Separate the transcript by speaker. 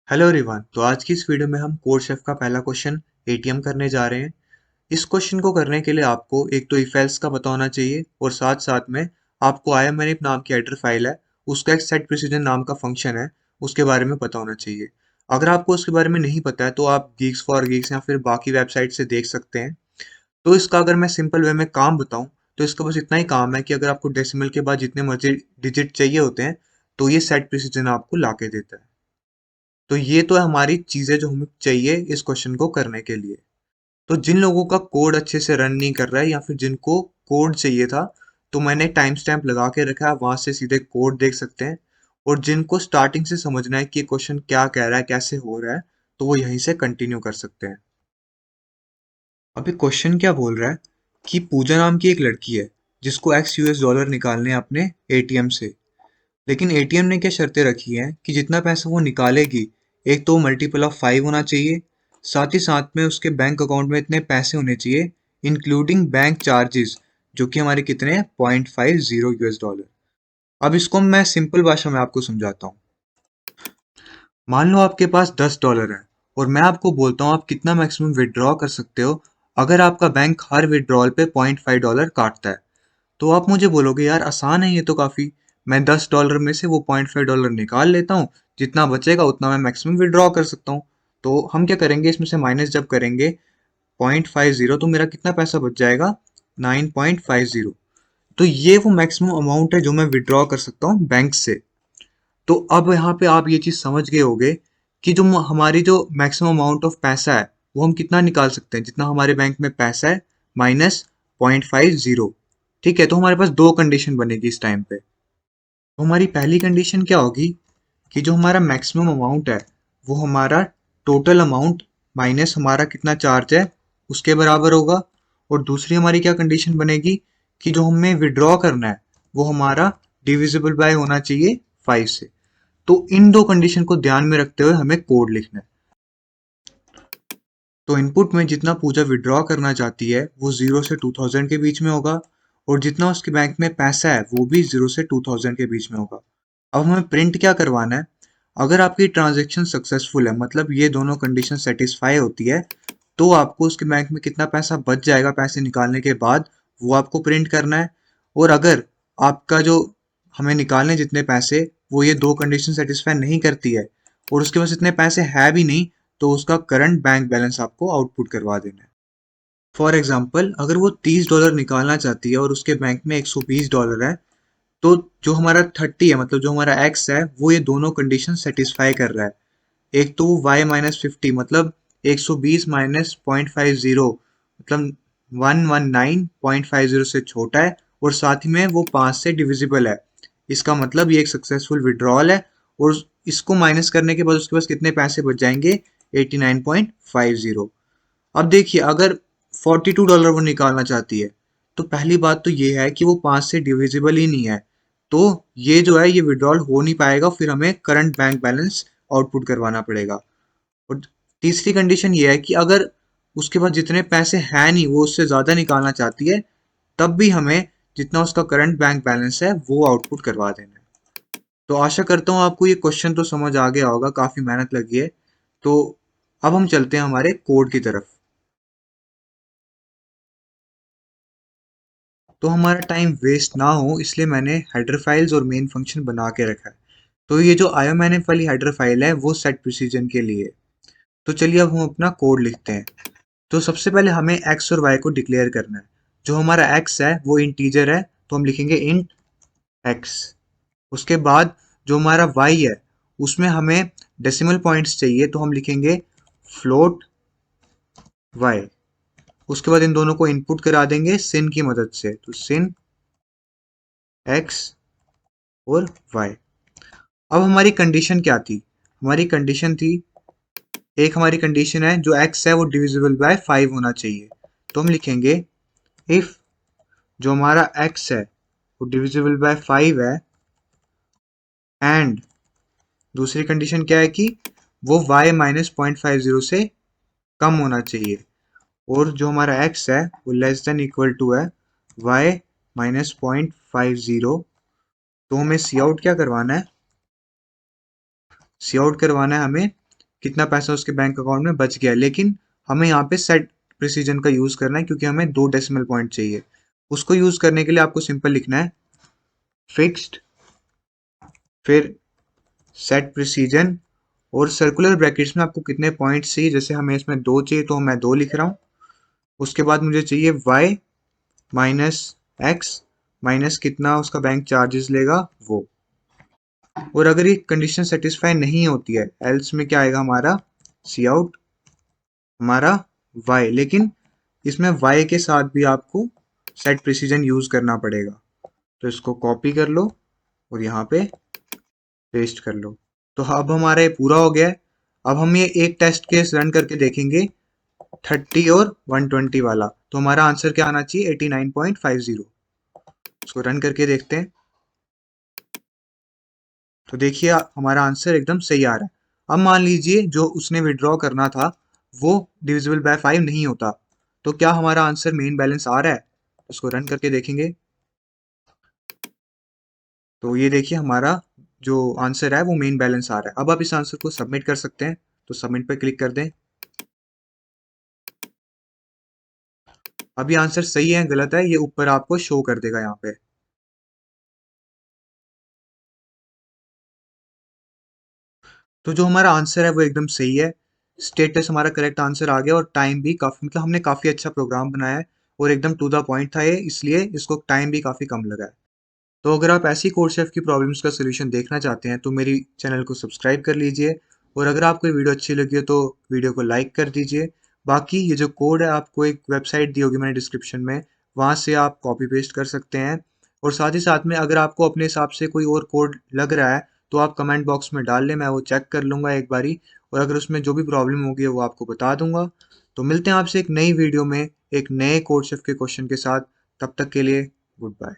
Speaker 1: Hello everyone. तो आज की इस वीडियो में हम कोड शेफ का पहला क्वेश्चन एटीएम करने जा रहे हैं। इस क्वेश्चन को करने के लिए आपको एक तो इफ एल्स का पता होना चाहिए और साथ साथ में आपको IMNF नाम की हेडर फाइल है, उसका एक सेट प्रिसीजन नाम का फंक्शन है, उसके बारे में पता होना चाहिए। अगर आपको उसके बारे में नहीं पता है तो आप गीक्स फॉर गीक्स या फिर बाकी वेबसाइट से देख सकते हैं। तो इसका अगर मैं सिंपल वे में काम बताऊं तो इसका बस इतना ही काम है कि अगर आपको डेसिमल के बाद जितने मर्जी डिजिट चाहिए होते हैं तो ये सेट प्रिसीजन आपको ला के देता है। तो ये तो है हमारी चीजें जो हमें चाहिए इस क्वेश्चन को करने के लिए। तो जिन लोगों का कोड अच्छे से रन नहीं कर रहा है या फिर जिनको कोड चाहिए था, तो मैंने टाइम स्टैम्प लगा के रखा है, वहां से सीधे कोड देख सकते हैं। और जिनको स्टार्टिंग से समझना है कि ये क्वेश्चन क्या कह रहा है, कैसे हो रहा है, तो वो यहीं से कंटिन्यू कर सकते हैं। अभी क्वेश्चन क्या बोल रहा है कि पूजा नाम की एक लड़की है जिसको $US निकालने हैं अपने एटीएम से। लेकिन एटीएम ने क्या शर्तें रखी हैं कि जितना पैसा वो निकालेगी, एक तो मल्टीपल ऑफ 5 होना चाहिए, साथ ही साथ में उसके बैंक अकाउंट में इतने पैसे होने चाहिए इंक्लूडिंग बैंक चार्जेस, जो कि हमारे कितने हैं $0.50। अब इसको मैं सिंपल भाषा में आपको समझाता हूँ। मान लो आपके पास $10 है और मैं आपको बोलता हूँ आप कितना मैक्सिमम विड्रॉ कर सकते हो अगर आपका बैंक हर विड्रॉल पे $0.5 काटता है। तो आप मुझे बोलोगे यार आसान है ये तो काफ़ी, मैं $10 में से वो $0.5 निकाल लेता हूँ, जितना बचेगा उतना मैं मैक्सिमम विड्रॉ कर सकता हूँ। तो हम क्या करेंगे, इसमें से माइनस जब करेंगे 0.50, तो मेरा कितना पैसा बच जाएगा, 9.50। तो ये वो मैक्सिमम अमाउंट है जो मैं विड्रॉ कर सकता हूँ बैंक से। तो अब यहाँ पे आप ये चीज़ समझ गए होगे कि जो हमारी जो मैक्सिमम अमाउंट ऑफ पैसा है वो हम कितना निकाल सकते हैं, जितना हमारे बैंक में पैसा है माइनस 0.50। ठीक है, तो हमारे पास दो कंडीशन बनेगी इस टाइम पे। तो हमारी पहली कंडीशन क्या होगी कि जो हमारा मैक्सिमम अमाउंट है वो हमारा टोटल अमाउंट माइनस हमारा कितना चार्ज है उसके बराबर होगा। और दूसरी हमारी क्या कंडीशन बनेगी कि जो हमें विड्रॉ करना है वो हमारा डिविजिबल बाय होना चाहिए 5 से। तो इन दो कंडीशन को ध्यान में रखते हुए हमें कोड लिखना है। तो इनपुट में जितना पूजा विड्रॉ करना चाहती है वो 0 से 2000 के बीच में होगा, और जितना उसके बैंक में पैसा है वो भी 0 से 2000 के बीच में होगा। अब हमें प्रिंट क्या करवाना है, अगर आपकी ट्रांजैक्शन सक्सेसफुल है, मतलब ये दोनों कंडीशन सेटिस्फाई होती है, तो आपको उसके बैंक में कितना पैसा बच जाएगा पैसे निकालने के बाद, वो आपको प्रिंट करना है। और अगर आपका जो हमें निकालने जितने पैसे वो ये दो कंडीशन सेटिस्फाई नहीं करती है और उसके पास इतने पैसे है भी नहीं, तो उसका करंट बैंक बैलेंस आपको आउटपुट करवा देना है। फॉर एग्जाम्पल अगर वो $30 निकालना चाहती है और उसके बैंक में $120 है, तो जो हमारा 30 है, मतलब जो हमारा एक्स है, वो ये दोनों कंडीशन सेटिस्फाई कर रहा है। एक तो वो y-50, मतलब 120 माइनस 0.50, मतलब 119.50 से छोटा है, और साथ ही में वो 5 से डिविजिबल है। इसका मतलब ये एक सक्सेसफुल विड्रॉल है। और इसको माइनस करने के बाद उसके पास कितने पैसे बच जाएंगे, 89.50। अब देखिए अगर $42 वो निकालना चाहती है, तो पहली बात तो ये है कि वो 5 से डिविजिबल ही नहीं है, तो ये जो है ये विड्रॉल हो नहीं पाएगा, फिर हमें करंट बैंक बैलेंस आउटपुट करवाना पड़ेगा। और तीसरी कंडीशन ये है कि अगर उसके पास जितने पैसे हैं नहीं वो उससे ज़्यादा निकालना चाहती है, तब भी हमें जितना उसका करंट बैंक बैलेंस है वो आउटपुट करवा देना है। तो आशा करता हूँ आपको ये क्वेश्चन तो समझ आ गया होगा, काफ़ी मेहनत लगी है। तो अब हम चलते हैं हमारे कोड की तरफ। तो हमारा टाइम वेस्ट ना हो इसलिए मैंने हेडर फाइल्स और मेन फंक्शन बना के रखा है। तो ये जो IOMNF वाली हेडर फाइल है वो सेट प्रिसीजन के लिए। तो चलिए अब हम अपना कोड लिखते हैं। तो सबसे पहले हमें x और y को डिक्लेयर करना है। जो हमारा x है वो इंटीजर है, तो हम लिखेंगे इंट x। उसके बाद जो हमारा y है उसमें हमें डेसिमल पॉइंट्स चाहिए, तो हम लिखेंगे फ्लोट y। उसके बाद इन दोनों को इनपुट करा देंगे सिन की मदद से, तो सिन x और y। अब हमारी कंडीशन क्या थी, हमारी कंडीशन थी, एक हमारी कंडीशन है जो x है वो डिविजिबल बाय 5 होना चाहिए, तो हम लिखेंगे इफ जो हमारा x है वो डिविजिबल बाय 5 है, एंड दूसरी कंडीशन क्या है कि वो y माइनस 0.50 से कम होना चाहिए, और जो हमारा x है वो लेस देन इक्वल टू है y माइनस 0.50। तो हमें सी आउट क्या करवाना है, सी आउट करवाना है हमें कितना पैसा उसके बैंक अकाउंट में बच गया है, लेकिन हमें यहाँ पे सेट प्रिसीजन का यूज करना है क्योंकि हमें 2 डेसिमल पॉइंट चाहिए। उसको यूज करने के लिए आपको सिंपल लिखना है फिक्स्ड, फिर सेट प्रिसीजन, और सर्कुलर ब्रैकेट्स में आपको कितने पॉइंट्स चाहिए, जैसे हमें इसमें 2 चाहिए तो मैं 2 लिख रहा हूँ। उसके बाद मुझे चाहिए y माइनस एक्स माइनस कितना उसका बैंक चार्जेस लेगा वो। और अगर ये कंडीशन सेटिस्फाई नहीं होती है, एल्स में क्या आएगा हमारा सी आउट हमारा y, लेकिन इसमें y के साथ भी आपको सेट प्रिसीजन यूज करना पड़ेगा। तो इसको कॉपी कर लो और यहाँ पे पेस्ट कर लो। तो अब हमारा ये पूरा हो गया है। अब हम ये एक टेस्ट केस रन करके देखेंगे 30 और 120 वाला, तो हमारा आंसर क्या आना चाहिए 89.50। इसको रन करके देखते हैं। तो देखिए हमारा आंसर एकदम सही आ रहा है। अब मान लीजिए जो उसने विड्रॉ करना था वो डिविजिबल बाय 5 नहीं होता, तो क्या हमारा आंसर मेन बैलेंस आ रहा है? इसको रन करके देखेंगे। तो ये देखिए हमारा जो आंसर है वो मेन बैलेंस आ रहा है। अब आप इस आंसर को सबमिट कर सकते हैं, तो सबमिट पर क्लिक कर दें। अब ये आंसर सही है गलत है ये ऊपर आपको शो कर देगा यहाँ पे। तो जो हमारा आंसर है वो एकदम सही है। स्टेटस हमारा करेक्ट आंसर आ गया और टाइम भी काफी, मतलब हमने काफी अच्छा प्रोग्राम बनाया है और एकदम टू द पॉइंट था ये, इसलिए इसको टाइम भी काफी कम लगा है। तो अगर आप ऐसी कोडशेफ की प्रॉब्लम्स का सोल्यूशन देखना चाहते हैं तो मेरी चैनल को सब्सक्राइब कर लीजिए, और अगर आपको ये वीडियो अच्छी लगी हो तो वीडियो को लाइक कर दीजिए। बाकी ये जो कोड है आपको एक वेबसाइट दी होगी मैंने डिस्क्रिप्शन में, वहाँ से आप कॉपी पेस्ट कर सकते हैं। और साथ ही साथ में अगर आपको अपने हिसाब से कोई और कोड लग रहा है तो आप कमेंट बॉक्स में डाल लें, मैं वो चेक कर लूँगा एक बारी, और अगर उसमें जो भी प्रॉब्लम होगी वो आपको बता दूंगा। तो मिलते हैं आपसे एक नई वीडियो में एक नए कोडशेफ के क्वेश्चन के साथ। तब तक के लिए गुड बाय।